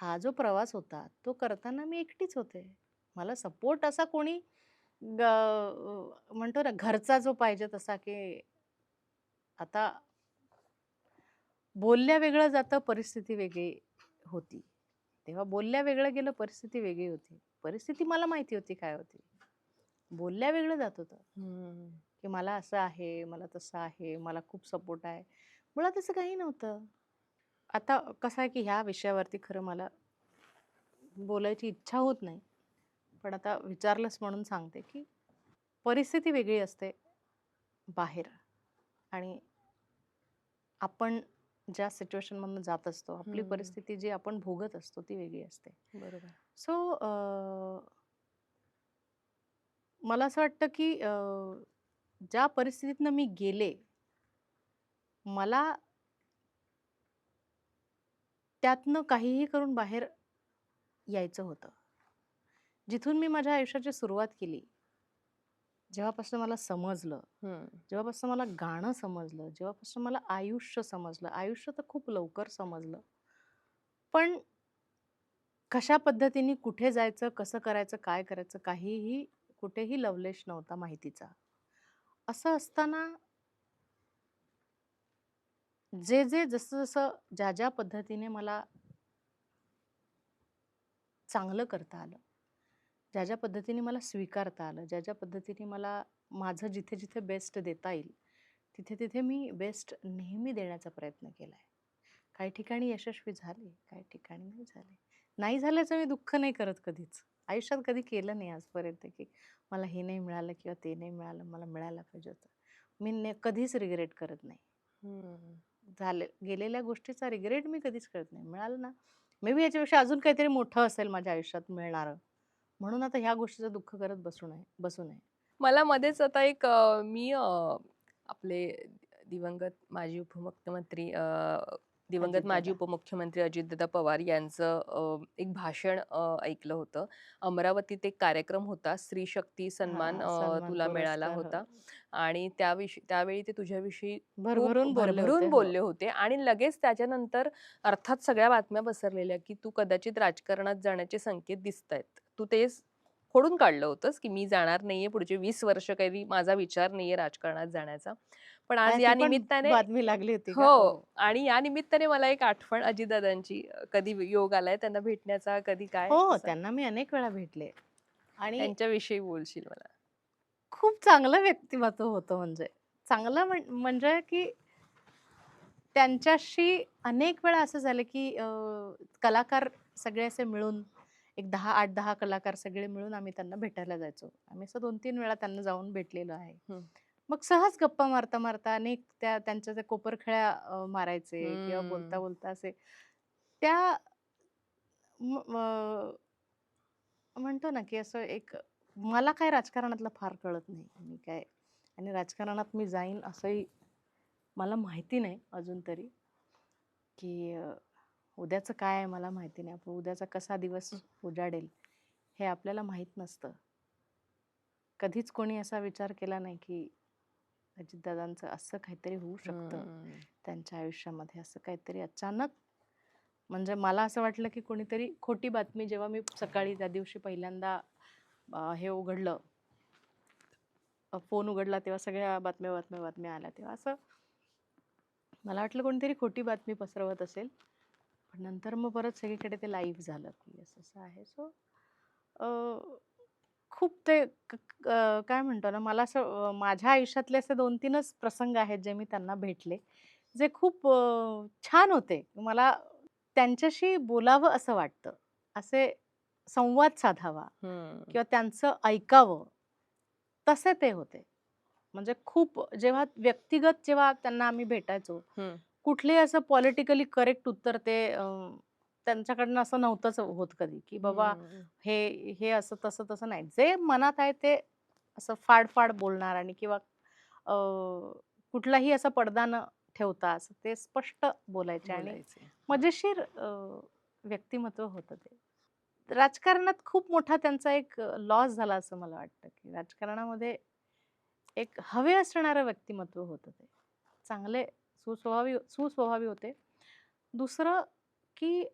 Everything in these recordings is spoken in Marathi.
हा जो प्रवास होता तो करताना मी एकटीच होते. मला सपोर्ट असा कोणी म्हणतो ना घरचा जो पाहिजे तसा, की आता बोलल्या वेगळं जातं, परिस्थिती वेगळी होती. तेव्हा बोलल्या वेगळं गेलं, परिस्थिती वेगळी होती. परिस्थिती मला माहिती होती काय होती. बोलल्या वेगळं जात होतं, हं. की मला असं आहे, मला तसं आहे, मला खूप सपोर्ट आहे. मुळात असं काही नव्हतं. आता कसं आहे, की ह्या विषयावरती खरं मला बोलायची इच्छा होत नाही. पण आता विचारलंच म्हणून सांगते, की परिस्थिती वेगळी असते बाहेर आणि आपण ज्या सिच्युएशनमधनं जात असतो, आपली हं. परिस्थिती जी आपण भोगत असतो ती वेगळी असते. बरोबर. सो मला असं वाटतं, की ज्या परिस्थितीतनं मी गेले, मला त्यातनं काहीही करून बाहेर यायचं होतं. जिथून मी माझ्या आयुष्याची सुरुवात केली, जेव्हापासून मला समजलं, हं. जेव्हापासून मला गाणं समजलं, जेव्हापासून मला आयुष्य समजलं, आयुष्य तर खूप लवकर समजलं. पण कशा पद्धतीने कुठे जायचं, कसं करायचं, काय करायचं, काहीही कुठेही लवलेश नव्हता माहितीचा. असं असताना जे जसं-जसं, ज्या पद्धतीने मला चांगलं करता आलं, ज्या पद्धतीने मला स्वीकारता आलं, ज्या पद्धतीने मला माझं जिथे-जिथे बेस्ट देता येईल, तिथे-तिथे मी बेस्ट नेहमी देण्याचा प्रयत्न केलाय. काही ठिकाणी यशस्वी झाले, काही ठिकाणी नाही झाले. नाही झाल्याचं मी दुःख नाही करत कधीच. आयुष्यात कधी केलं नाही आजपर्यंत, की मला हे नाही मिळालं किंवा ते नाही मिळालं, मला मिळायला पाहिजे होतं. मी कधीच रिग्रेट करत नाही. हं. गेलेल्या गोष्टीचा रिग्रेट मी कधीच करत नाही. मिळालं ना, मे बी याच्यापेक्षा अजून काहीतरी मोठं असेल माझ्या आयुष्यात मिळणारं. म्हणून आता ह्या गोष्टीचं दुःख करत बसू नये. मला मध्येच आता एक आपले दिवंगत माजी उपमुख्यमंत्री दिवंगत माजी अजितदादा. उपमुख्यमंत्री अजितदादा पवार यांचं एक भाषण ऐकलं होतं. अमरावतीत एक कार्यक्रम होता. स्त्री शक्ती सन्मान हां, सन्मान तुला मिळाला पुरस्कार. हो. होता आणि त्यावेळी ते तुझ्याविषयी खूप भरभरून बोलले होते. भरभरून हो. बोलले होते आणि लगेच त्याच्यानंतर अर्थात सगळ्या बातम्या पसरलेल्या, की तू कदाचित राजकारणात जाण्याचे संकेत दिसतायत. तू ते खोडून काढलं होतंस, की मी जाणार नाहीये पुढचे 20 वर्ष काही माझा विचार नाहीये राजकारणात जाण्याचा. पण आज ती या पण निमित्ताने बातमी लागली होती का? हो. हो. आणि या निमित्ताने मला एक आठवण अजितदादांची कधी योग आलाय त्यांना भेटण्याचा, कधी काय हो, असं? त्यांना मी अनेक वेळा भेटले आणि त्यांच्याविषयी बोलशील मला? खूप चांगलं व्यक्तिमत्व होतं म्हणजे. चांगलं म्हणजे की त्यांच्याशी अनेक वेळा असं झालं की कलाकार सगळे असे मिळून एक 8-10 कलाकार सगळे मिळून आम्ही त्यांना भेटायला जायचो. आम्ही असं 2-3 वेळा त्यांना जाऊन भेटलेलो आहे. हं. मग सहज गप्पा मारता-मारता अनेक त्यांच्या त्या कोपरखळ्या मारायचे किंवा हं. बोलता-बोलता असे त्या म अ, म्हणतो ना, की असं एक मला काय राजकारणातलं फार कळत नाही. मी काय आणि राजकारणात मी जाईन असंही मला माहिती नाही अजून तरी, की उद्याचं काय आहे मला माहिती नाही. आपण उद्याचा कसा दिवस उजाडेल हे आपल्याला माहीत नसतं. कधीच कोणी असा विचार केला नाही, की अजितदादांचं असं काहीतरी होऊ शकतं. हं. त्यांच्या आयुष्यामध्ये असं काहीतरी अचानक म्हणजे मला असं वाटलं, की कोणीतरी खोटी बातमी जेव्हा मी सकाळी त्या दिवशी पहिल्यांदा हे उघडलं, फोन उघडला तेव्हा सगळ्या बातम्या आल्या. तेव्हा असं मला वाटलं कोणीतरी खोटी बातमी पसरवत असेल. पण नंतर मग परत सगळीकडे ते लाईव्ह झालं, की असं-असं आहे. सो खूप ते काय म्हणतो ना, मला असं माझ्या आयुष्यातले असे 2-3च प्रसंग आहेत, जे मी त्यांना भेटले, जे खूप छान होते. मला त्यांच्याशी बोलावं असं वाटतं. असे संवाद साधावा हं. किंवा त्यांचं ऐकावं, तसे ते होते. म्हणजे खूप जेव्हा त्यांना आम्ही भेटायचो, हं. कुठलेही असं पॉलिटिकली करेक्ट उत्तर ते त्यांच्याकडनं असं नव्हतंच होत कधी, की बाबा हं. हे हे असं तसं तसं नाही. जे मनात आहे ते असं फाड बोलणार आणि किंवा अ, कुठलाही असा पडदा न ठेवता असं ते स्पष्ट बोलायचे आणि बोलायचे. हं. मजेशीर व्यक्तिमत्व होतं ते. राजकारणात खूप मोठा त्यांचा एक लॉस झाला असं मला वाटतं, की राजकारणामध्ये एक हवे असणारं व्यक्तिमत्व होतं ते. चांगले सुस्वभावी सुस्वभावी होते. दुसरं की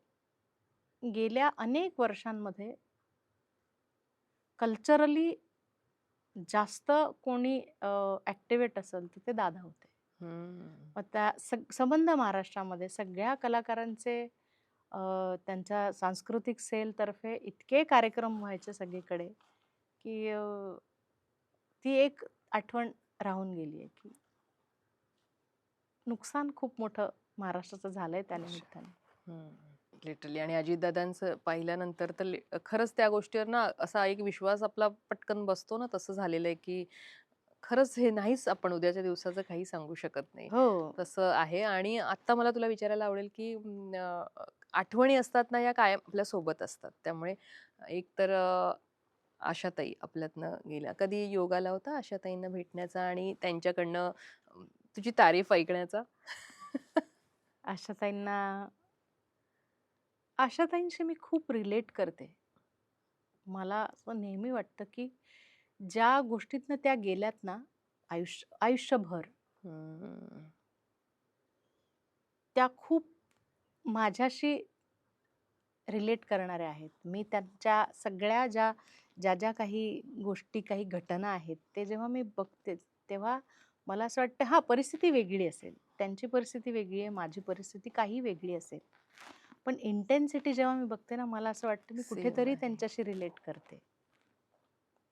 गेल्या अनेक वर्षांमध्ये कल्चरली जास्त कोणी ॲक्टिव्हेट असेल तर ते दादा होते. हम्म. मग त्या संबंध महाराष्ट्रामध्ये सगळ्या कलाकारांचे त्यांच्या सांस्कृतिक सेलतर्फे इतके कार्यक्रम व्हायचे सगळीकडे, की ती एक आठवण राहून गेली आहे, की नुकसान खूप मोठं महाराष्ट्राचं झालंय त्या अच्छा. निमित्ताने. लिटरली. आणि अजितदादांचं पाहिल्यानंतर तर खरंच त्या गोष्टीवर ना असा एक विश्वास आपला पटकन बसतो ना, तसं झालेलं आहे की खरंच हे नाहीच, आपण उद्याच्या दिवसाचं काही सांगू शकत नाही. हो. तसं आहे. आणि आता मला तुला विचारायला आवडेल की आठवणी असतात ना, या कायम आपल्या सोबत असतात. त्यामुळे एक तर आशाताई आपल्यातनं गेल्या. कधी योग आला होता आशाताईंना भेटण्याचा आणि त्यांच्याकडनं तुझी तारीफ ऐकण्याचा? आशाताईंना आशाताईंशी मी खूप रिलेट करते. मला असं नेहमी वाटतं, की ज्या गोष्टीतनं त्या गेल्यात ना आयुष्यभर, हम्म. त्या खूप माझ्याशी रिलेट करणाऱ्या आहेत. मी त्यांच्या सगळ्या ज्या काही गोष्टी, काही घटना आहेत, ते जेव्हा मी बघते, तेव्हा मला असं वाटतं हां, परिस्थिती वेगळी असेल. त्यांची परिस्थिती वेगळी आहे, माझी परिस्थिती काही वेगळी असेल. पण इंटेन्सिटी जेव्हा मी बघते ना, मला असं वाटतं मी सेम कुठेतरी आहे. त्यांच्याशी रिलेट करते.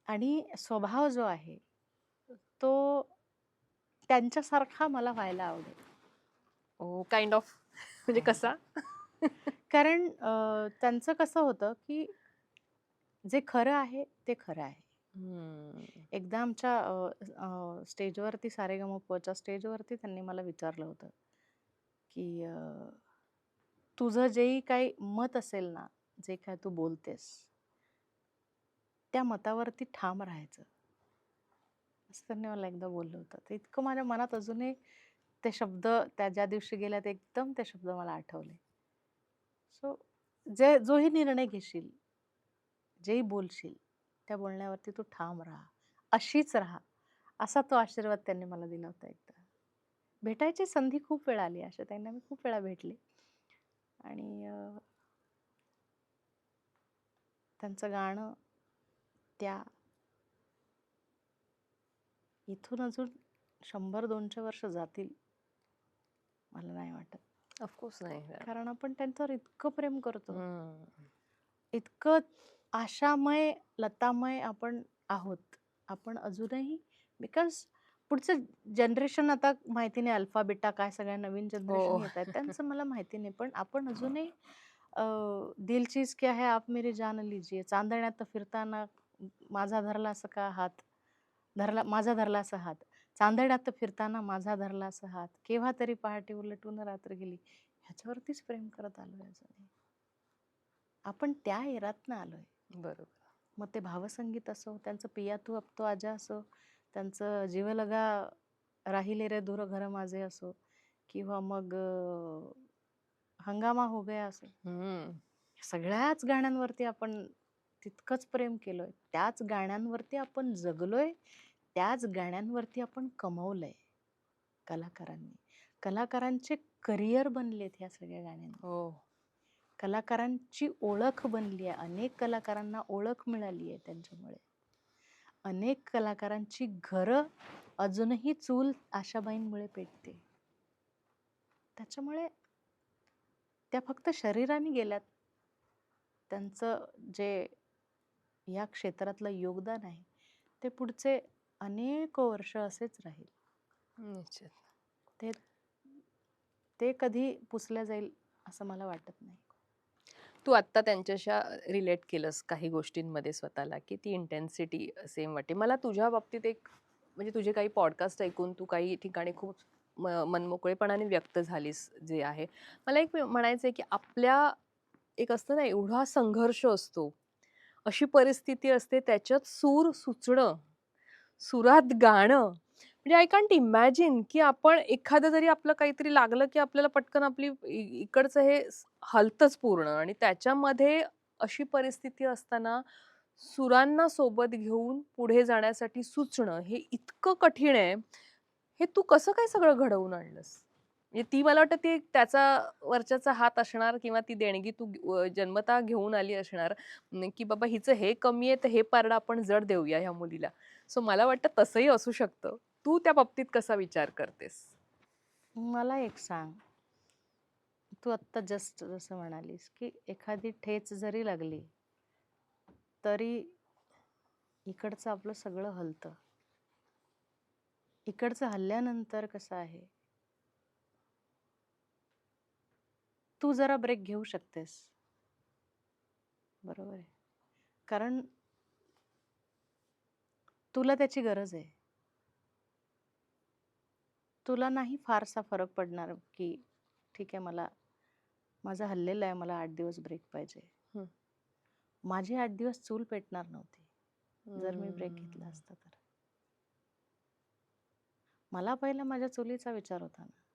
आणि स्वभाव जो आहे, तो त्यांच्यासारखा मला व्हायला आवडेल. ओ काइंड ऑफ. म्हणजे कसा? कारण त्यांचं कसं होतं, की जे खरं आहे, ते खरं आहे. हम्म. एकदा आमच्या स्टेजवरती सारेगमपच्या स्टेजवरती त्यांनी मला विचारलं होतं, की तुझं जेही काही मत असेल ना, जे काय तू बोलतेस, त्या मतावरती ठाम राहायचं. असं त्यांनी मला एकदा बोललं होतं. तर इतकं माझ्या मनात अजूनही ते शब्द, त्या ज्या दिवशी गेल्या ते एकदम ते शब्द मला आठवले. सो जोही निर्णय घेशील, जेही बोलशील, त्या बोलण्यावरती तू ठाम राहा. अशीच राहा. असा तो आशीर्वाद त्यांनी मला दिला होता एकदा. भेटायची संधी खूप वेळा आली. आशाताईंना मी खूप वेळा भेटले. आणि त्यांचं गाणं त्या इथून अजून 100-200 वर्ष जातील, मला नाही वाटत. ऑफकोर्स नाही. कारण आपण त्यांच्यावर इतकं प्रेम करतो. हम्म. इतकं आशामय, लतामय आपण आहोत. आपण अजूनही, बिकॉज पुढचं जनरेशन आता माहिती नाही, अल्फा, बीटा काय सगळ्या नवीन जनरेशन हो. येत आहेत, त्यांचं मला माहिती नाही. पण आपण अजूनही दिल चीज क्या है आप मेरी जान लीजिए, चांदण्यात फिरताना माझा धरला असा का हात, माझा धरला असा हात, चांदण्यात फिरताना माझा धरला असा हात, केव्हा तरी पहाटे उलटून रात्र गेली. ह्याच्यावरतीच प्रेम करत आलोय अजूनही. आपण त्या एरातनं आलोय. बरोबर. मग ते भावसंगीत असो, त्यांचं पिया तू अब तो आजा असो, त्यांचं जीवलगा राहिले रे दूर घर माझे असो, किंवा मग हंगामा हो गया असो. हम्म. सगळ्याच गाण्यांवरती आपण तितकंच प्रेम केलंय. त्याच गाण्यांवरती आपण जगलोय. त्याच गाण्यांवरती आपण कमवलंय कलाकारांनी. कलाकारांचे करिअर बनलेत ह्या सगळ्या गाण्यांनी. हो. कलाकारांची ओळख बनली आहे. अनेक कलाकारांना ओळख मिळाली आहे त्यांच्यामुळे. अनेक कलाकारांची घरं अजूनही चूल आशाबाईंमुळे पेटते. त्याच्यामुळे त्या फक्त शरीराने गेल्यात. त्यांचं जे या क्षेत्रातलं योगदान आहे, ते पुढचे अनेक वर्ष असेच राहील. निश्चित. ते ते कधी पुसल्या जाईल असं मला वाटत नाही. तू आत्ता त्यांच्याशा रिलेट केलंस काही गोष्टींमध्ये स्वतःला, की ती इंटेन्सिटी सेम वाटते. मला तुझ्या बाबतीत एक, म्हणजे तुझे काही पॉडकास्ट ऐकून तू काही ठिकाणी खूप मनमोकळेपणाने व्यक्त झालीस जे आहे. मला एक म्हणायचं आहे, की आपल्या एक असतं ना, एवढा संघर्ष असतो, अशी परिस्थिती असते, त्याच्यात सूर सुचणं, सुरात गाणं, म्हणजे आय कांट इमॅजिन की आपण एखादं जरी आपलं काहीतरी लागलं की आपल्याला पटकन आपली इकडचं हे हलतच पूर्ण. आणि त्याच्यामध्ये अशी परिस्थिती असताना सुरांना सोबत घेऊन पुढे जाण्यासाठी सुचणं हे इतकं कठीण आहे. हे तू कसं काय सगळं घडवून आणलंस? म्हणजे ती मला वाटतं ती त्याचा वरच्याचा हात असणार किंवा ती देणगी तू जन्मतः घेऊन आली असणार की बाबा हिचं हे कमी आहे तर हे पारडं आपण जड देऊया ह्या मुलीला. सो मला वाटतं तसंही असू शकतं. तू त्या बाबतीत कसा विचार करतेस? मला एक सांग, तू आत्ता जस्ट जसं म्हणालीस, की एखादी ठेच जरी लागली, तरी इकडचं आपलं सगळं हलतं. इकडचं हलल्यानंतर कसं आहे, तू जरा ब्रेक घेऊ शकतेस. बरोबर आहे. कारण तुला त्याची गरज आहे. तुला नाही फारसा फरक पडणार, की ठीक आहे माझं हललेलं आहे, मला 8 दिवस ब्रेक पाहिजे. हं. माझी 8 दिवस चूल पेटणार नव्हती, जर मी ब्रेक घेतला हम्म. असता तर. मला पहिला माझ्या चुलीचा विचार होता ना.